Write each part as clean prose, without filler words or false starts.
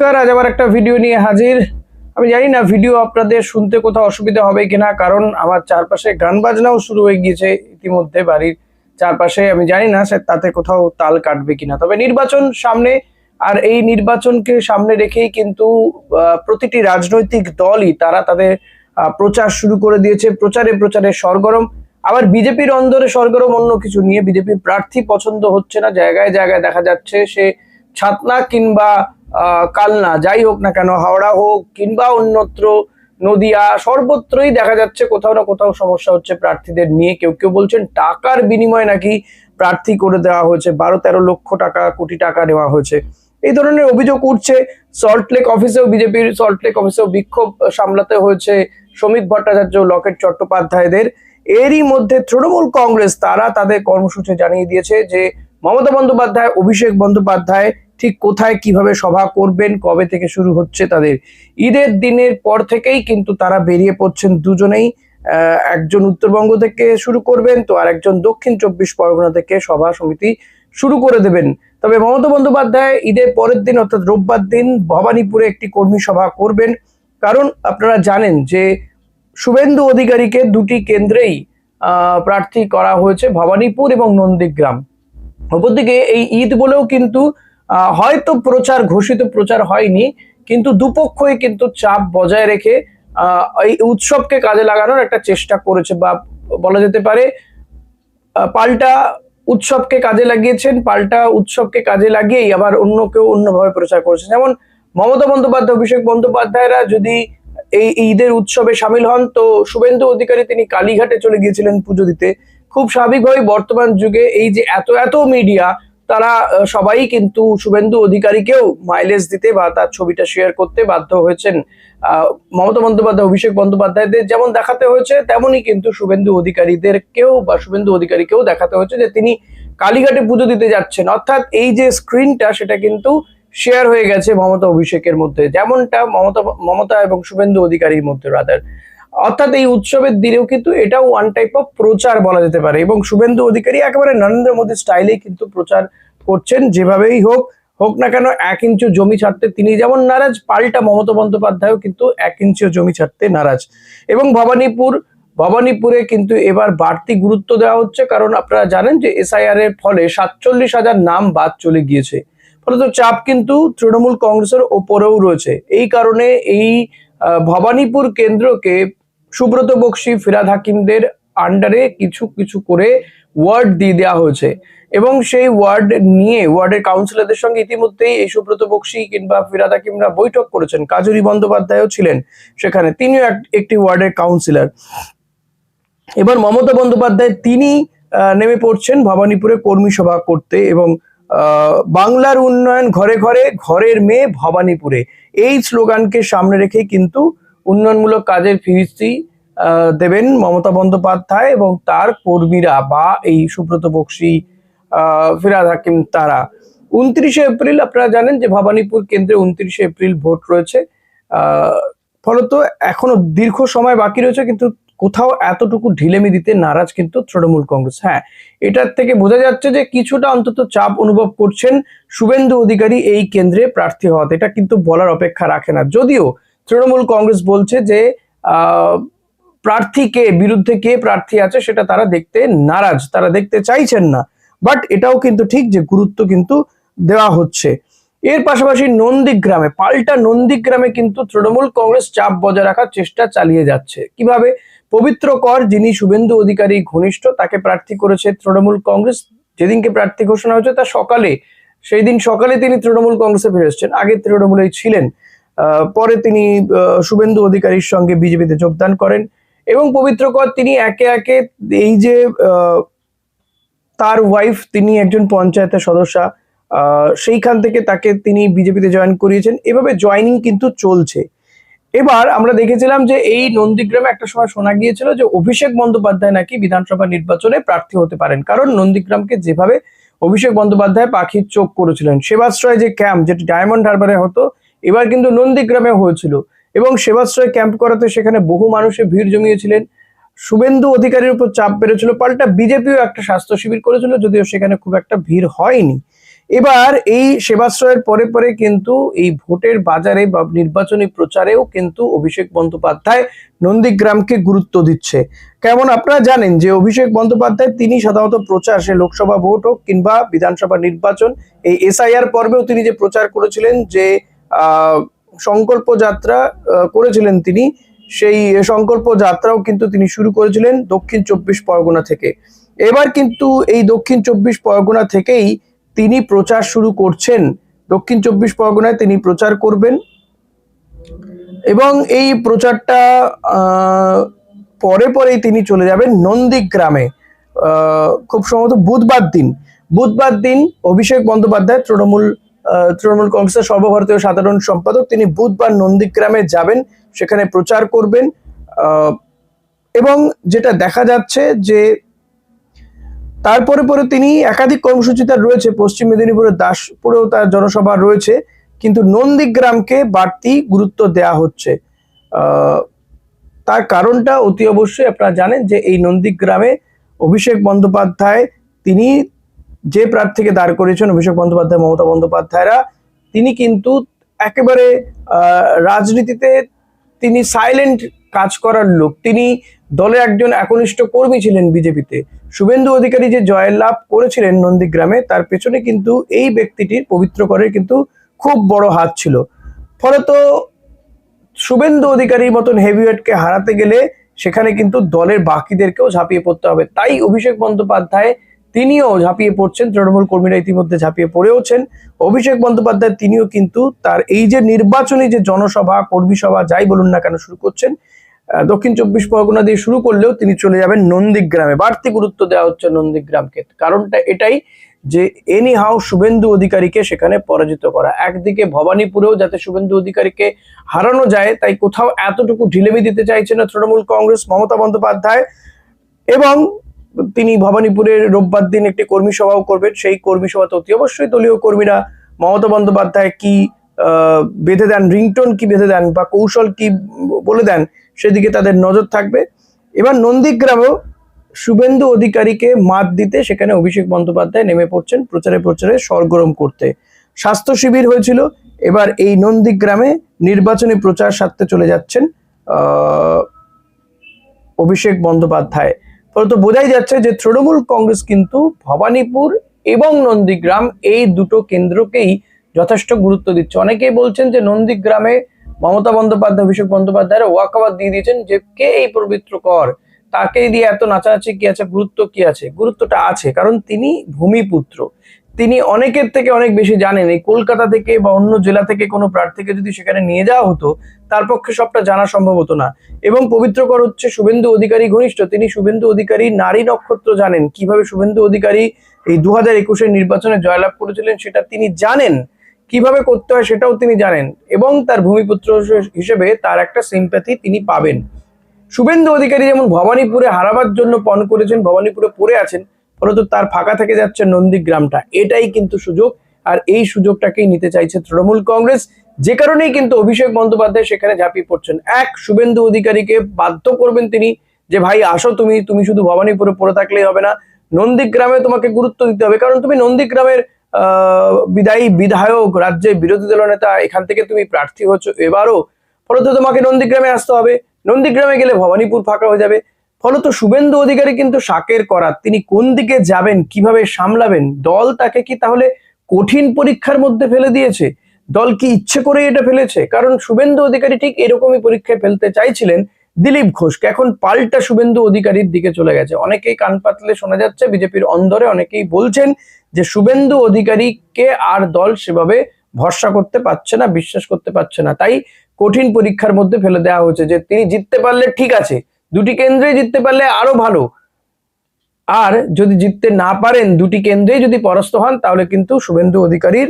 আজ আবার একটা ভিডিও নিয়ে হাজির। আমি জানি না ভিডিও আপনাদের শুনতে কোথাও অসুবিধা হবে কিনা, কারণ আমার চারপাশে গান বাজনাও শুরু হয়ে গিয়েছে ইতিমধ্যে বাড়ির চারপাশে। আমি জানি না তাতে কোথাও তাল কাটবে কিনা। তবে নির্বাচন সামনে, আর এই নির্বাচনকে সামনে রেখেই কিন্তু প্রতিটি রাজনৈতিক দলই তারা তাদের প্রচার শুরু করে দিয়েছে। প্রচারে প্রচারে সরগরম। আবার বিজেপির অন্দরে সরগরম অন্য কিছু নিয়ে। বিজেপির প্রার্থী পছন্দ হচ্ছে না, জায়গায় জায়গায় দেখা যাচ্ছে সে ছাতনা কিংবা কালনা যাই হোক না কেন, হাওড়া হোক কিংবা অন্যত্র নদিয়া, সর্বত্রই দেখা যাচ্ছে কোথাও না কোথাও সমস্যা হচ্ছে প্রার্থীদের নিয়ে। কেউ কেউ বলছেন টাকার বিনিময়ে নাকি প্রার্থী করে দেওয়া হয়েছে, 12-13 লক্ষ টাকা, কোটি টাকা নেওয়া হয়েছে, এই ধরনের অভিযোগ উঠছে। সল্টলেক অফিসেও, বিজেপির সল্টলেক অফিসেও বিক্ষোভ সামলাতে হয়েছে শ্রমিক ভট্টাচার্য, লকেট চট্টোপাধ্যায়দের। এরই মধ্যে তৃণমূল কংগ্রেস তারা তাদের কর্মসূচি জানিয়ে দিয়েছে যে মমতা বন্দ্যোপাধ্যায়, অভিষেক বন্দ্যোপাধ্যায় ঠিক কোথায় কিভাবে সভা করবেন, কবে থেকে শুরু হচ্ছে তাদের। ঈদের দিনের পর থেকেই কিন্তু তারা বেরিয়ে পড়ছেন দুজনেই। একজন উত্তরবঙ্গ থেকে শুরু করবেন, তো আর একজন দক্ষিণ 24 পরগনা থেকে সভা সমিতি শুরু করে দেবেন। তবে মমতা বন্দ্যোপাধ্যায় ঈদের পরের দিন অর্থাৎ রোববার দিন ভবানীপুরে একটি কর্মী সভা করবেন। কারণ আপনারা জানেন যে শুভেন্দু অধিকারীকে দুটি কেন্দ্রেই প্রার্থী করা হয়েছে, ভবানীপুর এবং নন্দীগ্রাম। অপরদিকে এই ঈদ বলেও কিন্তু হয়তো প্রচার, ঘোষিত প্রচার হয়নি, কিন্তু দুপক্ষই কিন্তু চাপ বজায় রেখে এই উৎসবকে কাজে লাগানোর একটা চেষ্টা করেছে, বা বলা যেতে পারে পাল্টা উৎসবকে কাজে লাগিয়েছেন। পাল্টা উৎসবকে কাজে লাগিয়েই আবার অন্য কেউ অন্যভাবে প্রচার করেছে। যেমন মমতা বন্দ্যোপাধ্যায়, অভিষেক বন্দ্যোপাধ্যায়রা যদি এই ঈদের উৎসবে সামিল হন, তো শুভেন্দু অধিকারী তিনি কালীঘাটে চলে গিয়েছিলেন পুজো দিতে। খুব স্বাভাবিকভাবেই বর্তমান যুগে এই যে এত এত মিডিয়া, তারা সবাই কিন্তু শুভেন্দু অধিকারীকেও মাইলেজ দিতে বা তার ছবিটা শেয়ার করতে বাধ্য হয়েছেন। মমতা বন্দ্যোপাধ্যায়, অভিষেক বন্দ্যোপাধ্যায়দের যেমন দেখাতে হয়েছে, তেমনই কিন্তু শুভেন্দু অধিকারীদেরকেও বা শুভেন্দু অধিকারীকেও দেখাতে হয়েছে যে তিনি কালীঘাটে পুজো দিতে যাচ্ছেন। অর্থাৎ এই যে স্ক্রিনটা, সেটা কিন্তু শেয়ার হয়ে গেছে মমতা অভিষেকের মধ্যে, যেমনটা মমতা এবং শুভেন্দু অধিকারীর মধ্যে রাদার। অর্থাৎ এই উৎসবের দিনেও কিন্তু এটাও ওয়ান টাইপ অফ প্রচার বলা যেতে পারে। এবং শুভেন্দু অধিকারী একেবারে নরেন্দ্র মোদী স্টাইলেই কিন্তু প্রচার করছেন। যেভাবেই হোক হোক না কেন 1 ইঞ্চিও জমি ছাড়তে তিনি যেমন নারাজ, পাল্টা মমতা বন্দ্যোপাধ্যায়ও কিন্তু 1 ইঞ্চিও জমি ছাড়তে নারাজ। এবং ভবানীপুরে কিন্তু এবার বাড়তি গুরুত্ব দেওয়া হচ্ছে, কারণ আপনারা জানেন যে এসআইআর এর ফলে 47,000 নাম বাদ চলে গিয়েছে। ফলত চাপ কিন্তু তৃণমূল কংগ্রেসের ওপরেও রয়েছে। এই কারণে এই ভবানীপুর কেন্দ্রকে সুব্রত বক্সী, ফিরহাদ হাকিমদের আন্ডারে কিছু কিছু করে ওয়ার্ড দিয়ে দেওয়া হয়েছে। এবং সেই ওয়ার্ড নিয়ে ওয়ার্ডের কাউন্সিলরদের সঙ্গে ইতিমধ্যেই এই সুব্রত বক্সী কিংবা ফিরহাদ হাকিমরা বৈঠক করেছেন। কাজরি বন্দ্যোপাধ্যায়ও ছিলেন সেখানে, তিনিও একটি ওয়ার্ডের কাউন্সিলর। এবার মমতা বন্দ্যোপাধ্যায় তিনি নেমে পড়ছেন ভবানীপুরে কর্মী সভা করতে, এবং বাংলার উন্নয়ন ঘরে ঘরে, ঘরের মেয়ে ভবানীপুরে, এই স্লোগানকে সামনে রেখে কিন্তু উন্নয়নমূলক কাজের ফিরিস্তি দেবেন মমতা বন্দ্যোপাধ্যায় এবং তার কর্মীরা, বা এই সুব্রত বক্সী, ফিরহাদ হাকিম তারা। 29শে এপ্রিল আপনারা জানেন যে ভবানীপুর কেন্দ্রে 29শে এপ্রিল ভোট রয়েছে। ফলত এখনো দীর্ঘ সময় বাকি রয়েছে, কিন্তু কোথাও এতটুকু ঢিলেমি দিতে নারাজ কিন্তু তৃণমূল কংগ্রেস। হ্যাঁ, এটার থেকে বোঝা যাচ্ছে যে কিছুটা অন্তত চাপ অনুভব করছেন শুভেন্দু অধিকারী এই কেন্দ্রে প্রার্থী হওয়াতে। এটা কিন্তু বলার অপেক্ষা রাখে না। যদিও তৃণমূল কংগ্রেস বলছে যে প্রার্থীকে বিরুদ্ধে কে প্রার্থী আছে সেটা তারা দেখতে নারাজ, তারা দেখতে চাইছেন না। বাট এটাও কিন্তু ঠিক যে গুরুত্ব কিন্তু দেওয়া হচ্ছে। এর পাশাপাশি নন্দীগ্রামে, পাল্টা নন্দীগ্রামে কিন্তু তৃণমূল কংগ্রেস চাপ বজায় রাখার চেষ্টা চালিয়ে যাচ্ছে। কিভাবে? পবিত্র কর, যিনি শুভেন্দু অধিকারী ঘনিষ্ঠ, তাকে প্রার্থী করেছে তৃণমূল কংগ্রেস। যেদিনকে প্রার্থী ঘোষণা হয়েছে তার সকালে, সেই দিন সকালে তিনি তৃণমূল কংগ্রেসে ফিরে এসেছেন। আগে তৃণমূলেই ছিলেন, পরে তিনি শুভেন্দু অধিকারীর সঙ্গে বিজেপিতে যোগদান করেন। এবং পবিত্র কর তিনি একে একে, এই যে তার ওয়াইফ, তিনি একজন পঞ্চায়েতের সদস্যা, সেইখান থেকে তাকে তিনি বিজেপিতে জয়েন করিয়েছেন। এভাবে জয়েনিং কিন্তু চলছে। এবার আমরা দেখেছিলাম যে এই নন্দীগ্রামে একটা সময় শোনা গিয়েছিল যে অভিষেক বন্দ্যোপাধ্যায় নাকি বিধানসভা নির্বাচনে প্রার্থী হতে পারেন, কারণ নন্দীগ্রামকে যেভাবে অভিষেক বন্দ্যোপাধ্যায় পাখির চোখ করেছিলেন। সেবাশ্রয় যে ক্যাম্প, যেটি ডায়মন্ড হারবারে হতো, এবার কিন্তু নন্দীগ্রামে হয়েছিল। এবং সেবাশ্রয় ক্যাম্প করাতে সেখানে বহু মানুষের ভিড় জমিয়েছিলেন। শুভেন্দু অধিকারীর উপর চাপ বেড়েছিল। পাল্টা বিজেপিও একটা স্বাস্থ্য শিবির করেছিল, যদিও সেখানে খুব একটা ভিড় হয়নি। এবার এই সেবাশ্রয়ের পরে পরে কিন্তু এই ভোটের বাজারে বা নির্বাচনী প্রচারেও কিন্তু অভিষেক বন্দ্যোপাধ্যায় নন্দীগ্রামকে গুরুত্ব দিচ্ছে। কেমন আপনারা জানেন যে অভিষেক বন্দ্যোপাধ্যায় তিনি সাধারণত প্রচার, সে লোকসভা ভোট হোক কিংবা বিধানসভা নির্বাচন, এই SIR পর্বেও তিনি যে প্রচার করেছিলেন, যে সংকল্প যাত্রা করেছিলেন তিনি, সেই সংকল্প যাত্রাও কিন্তু তিনি শুরু করেছিলেন দক্ষিণ 24 পরগনা থেকে। এবার কিন্তু এই দক্ষিণ 24 পরগনা থেকেই তিনি প্রচার শুরু করছেন। দক্ষিণ 24 পরগনায় তিনি প্রচার করবেন এবং এই প্রচারটা পরে পরেই তিনি চলে যাবেন নন্দীগ্রামে। খুব সম্ভবত বুধবার দিন অভিষেক বন্দ্যোপাধ্যায় তৃণমূল কংগ্রেসের সর্বভারতীয় সাধারণ সম্পাদক, তিনি বুধবার নন্দীগ্রামে যাবেন, সেখানে প্রচার করবেন। এবং যেটা দেখা যাচ্ছে যে তারপরে পরে তিনি একাধিক কর্মসূচি তার রয়েছে, পশ্চিম মেদিনীপুরের দাসপুরেও তার জনসভা রয়েছে, কিন্তু নন্দীগ্রামকে বাড়তি গুরুত্ব দেয়া হচ্ছে। তার কারণটা অতি অবশ্যই আপনারা জানেন যে এই নন্দীগ্রামে অভিষেক বন্দ্যোপাধ্যায় তিনি যে প্রার্থীকে দাঁড় করেছেন, অভিষেক বন্দ্যোপাধ্যায় মমতা বন্দ্যোপাধ্যায়রা, তিনি কিন্তু একেবারে রাজনীতিতে তিনি সাইলেন্ট কাজ করার লোক। তিনি দলের একজন একনিষ্ঠ কর্মী ছিলেন বিজেপিতে। শুভেন্দু অধিকারী যে জয়লাভ করেছিলেন নন্দীগ্রামে, তার পেছনে কিন্তু এই ব্যক্তিটির পবিত্র করের কিন্তু খুব বড় হাত ছিল। ফলত শুভেন্দু অধিকারীর মতন হেভিওয়েটকে হারাতে গেলে সেখানে কিন্তু দলের বাকিদেরকেও ঝাঁপিয়ে পড়তে হবে। তাই অভিষেক বন্দ্যোপাধ্যায় তিনিও ঝাঁপিয়ে পড়ছেন, তৃণমূল কর্মীরা ইতিমধ্যে ঝাঁপিয়ে পড়েওছেন। অভিষেক বন্দ্যোপাধ্যায় তিনিও কিন্তু তার এই যে নির্বাচনী যে জনসভা, কর্মী সভা, যাই বলুন না কেন শুরু করছেন, দক্ষিণ 24 পরগনা দিয়ে শুরু করলেও তিনি চলে যাবেন নন্দীগ্রামে। বাড়তি গুরুত্ব দেওয়া হচ্ছে নন্দীগ্রামকে। কারণটা এটাই যে এনি হাউ শুভেন্দু অধিকারীকে সেখানে পরাজিত করা। একদিকে ভবানীপুরেও যাতে শুভেন্দু অধিকারীকে হারানো যায়, তাই কোথাও এতটুকু ঢিলেমি দিতে চাইছে না তৃণমূল কংগ্রেস, মমতা বন্দ্যোপাধ্যায়। এবং তিনি ভবানীপুরের রোববার দিন একটি কর্মী সভাও করবেন। সেই কর্মী সভাতে অতি অবশ্যই দলীয় কর্মীরা মমতা বন্দ্যোপাধ্যায় কি বেঁধে দেন, রিংটোন কি বেঁধে দেন বা কৌশল কি বলে দেন, সেদিকে তাদের নজর থাকবে। এবার নন্দীগ্রামেও শুভেন্দু অধিকারীকে মাত দিতে সেখানে অভিষেক বন্দ্যোপাধ্যায় নেমে পড়ছেন, প্রচারে সরগরম করতে। স্বাস্থ্য শিবির হয়েছিল, এবার এই নন্দীগ্রামে নির্বাচনী প্রচার সারতে চলে যাচ্ছেন অভিষেক বন্দ্যোপাধ্যায়। ফলত বোঝাই যাচ্ছে যে তৃণমূল কংগ্রেস কিন্তু ভবানীপুর এবং নন্দীগ্রাম এই দুটো কেন্দ্রকেই যথেষ্ট গুরুত্ব দিচ্ছে। অনেকেই বলছেন যে নন্দীগ্রামে মমতা বন্দ্যোপাধ্যায়, অভিষেক বন্দ্যোপাধ্যায়ের ওয়াকআউট দিয়ে দিয়েছেন যে কে এই পবিত্র কর, তাকে দিয়ে এত নাচানাচি কি আছে, গুরুত্ব কি আছে? গুরুত্বটা আছে, কারণ তিনি ভূমিপুত্র। তিনি অনেকের থেকে অনেক বেশি জানেন। এই কলকাতা থেকে বা অন্য জেলা থেকে কোনো প্রার্থীকে যদি সেখানে নিয়ে যাওয়া হতো, তার পক্ষে সবটা জানা সম্ভব হতো না। এবং পবিত্রকর হচ্ছে শুভেন্দু অধিকারী ঘনিষ্ঠ, তিনি শুভেন্দু অধিকারী নারী নক্ষত্র জানেন, কিভাবে শুভেন্দু অধিকারী এই 2021-এর নির্বাচনে জয়লাভ করেছিলেন সেটা তিনি জানেন, কিভাবে করতে হয় সেটাও তিনি জানেন। এবং তার ভূমিপুত্র হিসেবে তার একটা সিম্প্যাথি তিনি পাবেন। শুভেন্দু অধিকারী যেমন ভবানীপুরে হারাবার জন্য পণ করেছেন, ভবানীপুরে পড়ে আছেন, ফলত তার ফাঁকা থেকে যাচ্ছে নন্দীগ্রামটা। এটাই কিন্তু সুযোগ, আর এই সুযোগটাকেই নিতে চাইছে তৃণমূল কংগ্রেস। যে কারণেই কিন্তু অভিষেক বন্দ্যোপাধ্যায় সেখানে ঝাঁপিয়ে পড়ছেন। শুভেন্দু অধিকারীকে বাধ্য করবেন তিনি যে ভাই আসো, তুমি শুধু ভবানীপুরে পড়ে থাকলেই হবে না, নন্দীগ্রামে তোমাকে গুরুত্ব দিতে হবে, কারণ তুমি নন্দীগ্রামের বিদায়ী বিধায়ক, রাজ্যের বিরোধী দল নেতা, এখান থেকে তুমি প্রার্থী হচ্ছ এবারও, ফলত তোমাকে নন্দীগ্রামে আসতে হবে। নন্দীগ্রামে গেলে ভবানীপুর ফাঁকা হয়ে যাবে। ফলত শুভেন্দু অধিকারী কিন্তু শাকের করাত, তিনি কোন দিকে যাবেন, কিভাবে সামলাবেন, দল তাকে কি তাহলে কঠিন পরীক্ষার মধ্যে ফেলে দিয়েছে? দল কি ইচ্ছে করে এটা ফেলেছে? কারণ শুভেন্দু অধিকারী ঠিক এরকমই পরীক্ষায় ফেলতে চাইছিলেন দিলীপ ঘোষকে। এখন পাল্টা শুভেন্দু অধিকারীর দিকে চলে গেছে। অনেকেই কান পাতলে শোনা যাচ্ছে বিজেপির অন্দরে, অনেকেই বলছেন যে শুভেন্দু অধিকারীকে আর দল সেভাবে ভরসা করতে পারছে না, বিশ্বাস করতে পারছে না। তাই কঠিন পরীক্ষার মধ্যে ফেলে দেওয়া হয়েছে যে তিনি জিততে পারলে ঠিক আছে, দুটি কেন্দ্রে জিততে পারলে আরো ভালো, আর যদি জিততে না পারেন, দুটি কেন্দ্রে যদি পরাস্ত হন, তাহলে কিন্তু শুভেন্দু অধিকারীর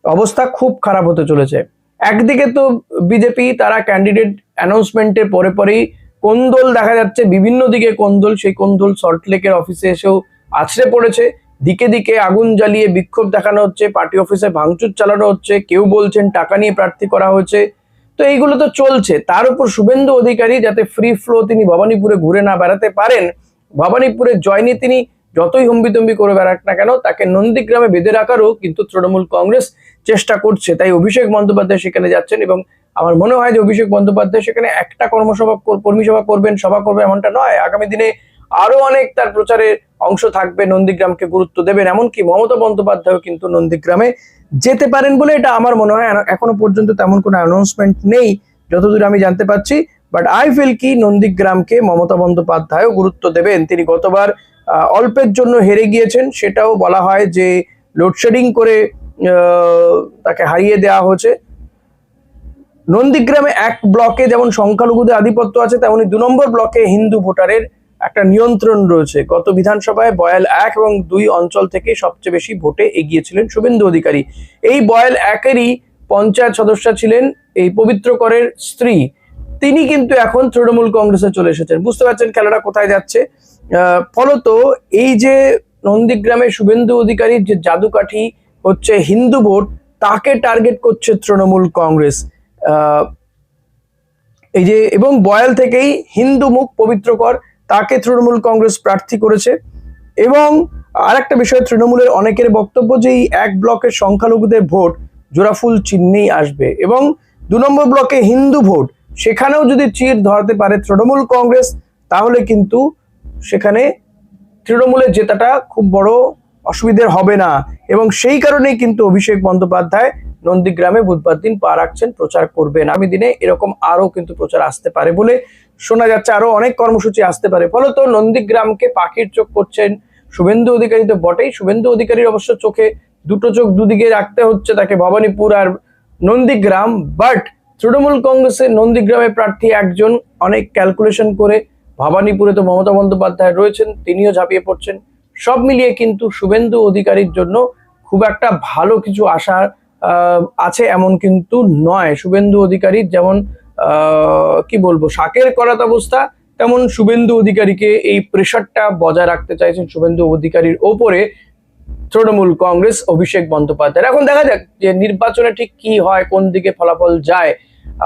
অবস্থা খুব খারাপ হতে চলেছে। একদিকে তো বিজেপি তারা ক্যান্ডিডেট অ্যানাউন্সমেন্টের পরে পরেই কোন্দল দেখা যাচ্ছে, বিভিন্ন দিকে কোন্দল, সেই কোন্দল সল্টলেকের অফিসে এসেও আছড়ে পড়েছে। দিকে দিকে আগুন জ্বালিয়ে বিক্ষোভ দেখানো হচ্ছে, পার্টি অফিসে ভাঙচুর চালানো হচ্ছে, কেউ বলছেন টাকা নিয়ে প্রার্থী করা হয়েছে। তো এইগুলো তো চলছে। তার উপর শুভেন্দু অধিকারী যাতে ফ্রি ফ্লো তিনি ভবানীপুরে ঘুরে না বেড়াতে পারেন, ভবানীপুরে জয় নিয়ে তিনি যতই হম্বিতম্বি করে বেড়াক না কেন তাকে নন্দীগ্রামে বেঁধে রাখারও কিন্তু তৃণমূল কংগ্রেস চেষ্টা করছে। তাই অভিষেক বন্দ্যোপাধ্যায় সেখানে যাচ্ছেন এবং আমার মনে হয় যে অভিষেক বন্দ্যোপাধ্যায় সেখানে একটা কর্মী সভা করবেন, সভা করবে এমনটা নয়। আগামী দিনে আরো অনেক তার প্রচারের অংশ থাকবে, নন্দীগ্রামকে গুরুত্ব দেবেন। এমনকি মমতা বন্দ্যোপাধ্যায় কিন্তু নন্দীগ্রামে যেতে পারেন বলে এটা আমার মনে হয়। এখনো পর্যন্ত তেমন কোনো অ্যানাউন্সমেন্ট নেই যতদূর আমি জানতে পারছি, বাট আই ফিল কি নন্দীগ্রামকে মমতা বন্দ্যোপাধ্যায়ও গুরুত্ব দেবেন। তিনি গতবার অল্পের জন্য হেরে গিয়েছেন, সেটাও বলা হয় যে লোডশেডিং করে তাকে হারিয়ে দেওয়া হয়েছে। নন্দীগ্রামে এক ব্লকে যেমন সংখ্যালঘুদের আধিপত্য আছে, তেমনি 2 নম্বর ব্লকে হিন্দু ভোটারের একটা নিয়ন্ত্রণ রয়েছে। গত বিধানসভায় বয়াল 1 এবং 2 অঞ্চল থেকে সবচেয়ে বেশি ভোটে এগিয়েছিলেন শুভেন্দু অধিকারী। এই বয়াল 1-এরই পঞ্চায়েত সদস্য ছিলেন এই পবিত্র করের স্ত্রী। তিনি কিন্তু এখন তৃণমূল কংগ্রেসে চলে এসেছেন। বুঝতে পারছেন খেলাটা কোথায় যাচ্ছে। ফলত এই যে নন্দীগ্রামে শুভেন্দু অধিকারীর যে জাদুকাঠি হচ্ছে হিন্দু ভোট, তাকে টার্গেট করছে তৃণমূল কংগ্রেস। এই যে এবং বয়াল থেকেই হিন্দু মুখ পবিত্র কর, তাকে তৃণমূল কংগ্রেস প্রার্থী করেছে। এবং আরেকটা বিষয়, তৃণমূলের অনেকের বক্তব্য যে এই এক ব্লকের সংখ্যালঘুদের ভোট জোড়াফুল চিহ্নেই আসবে এবং 2 নম্বর ব্লকে হিন্দু ভোট, সেখানেও যদি চির ধরাতে পারে তৃণমূল কংগ্রেস, তাহলে কিন্তু সেখানে তৃণমূলের জেতাটা খুব বড় অসুবিধার হবে না। এবং সেই কারণেই কিন্তু অভিষেক বন্দ্যোপাধ্যায় নন্দীগ্রামে বুধবার দিন পা রাখছেন, প্রচার করবেন। আগামী দিনে এরকম আরো কিন্তু প্রচার আসতে পারে বলে শোনা যাচ্ছে, আরো অনেক কর্মসূচি আসতে পারে। ফলত নন্দীগ্রামকে পাখির চোখ করছেন শুভেন্দু অধিকারী তো বটেই। শুভেন্দু অধিকারীর অবশ্য চোখে দুটো চোখ দুদিকে রাখতে হচ্ছে তাকে, ভবানীপুর আর নন্দীগ্রাম। বাট তৃণমূল কংগ্রেসের নন্দীগ্রামের প্রার্থী একজন, অনেক ক্যালকুলেশন করে ভবানীপুরে তো মমতা বন্দ্যোপাধ্যায় রয়েছেন, তিনিও ঝাঁপিয়ে পড়ছেন। সব মিলিয়ে কিন্তু শুভেন্দু অধিকারীর জন্য খুব একটা ভালো কিছু আশা আছে এমন কিন্তু নয়। শুভেন্দু অধিকারীর যেমন কি বলবো শাকের করাত অবস্থা, তেমন শুভেন্দু অধিকারীকে এই প্রেশারটা বজায় রাখতে চাইছেন শুভেন্দু অধিকারীর ওপরে তৃণমূল কংগ্রেস, অভিষেক বন্দ্যোপাধ্যায়। এখন দেখা যাক যে নির্বাচনে ঠিক কি হয়, কোন দিকে ফলাফল যায়।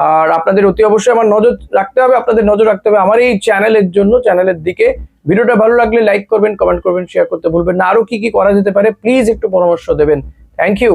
আর আপনাদের অতি অবশ্যই আমার নজর রাখতে হবে, আপনাদের নজর রাখতে হবে আমার এই চ্যানেলের জন্য, চ্যানেলের দিকে। ভিডিওটা ভালো লাগলে লাইক করবেন, কমেন্ট করবেন, শেয়ার করতে ভুলবেন না। আরো কি কি করা যেতে পারে প্লিজ একটু পরামর্শ দেবেন। Thank you.